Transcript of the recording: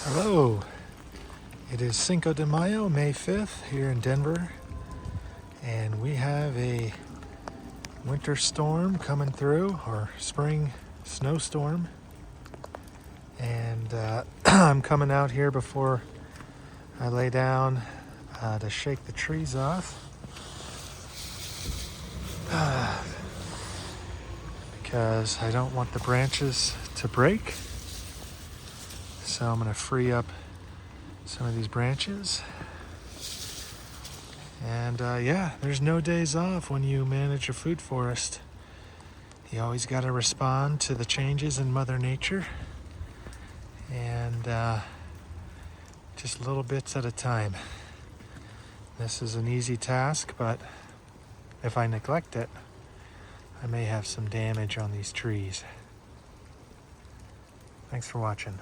Hello, it is Cinco de Mayo, May 5th, here in Denver, and we have a winter storm coming through, or spring snowstorm, and I'm coming out here before I lay down to shake the trees off, because I don't want the branches to break. So I'm going to free up some of these branches. And yeah, there's no days off when you manage a food forest. You always got to respond to the changes in Mother Nature, and just little bits at a time. This is an easy task, but if I neglect it, I may have some damage on these trees. Thanks for watching.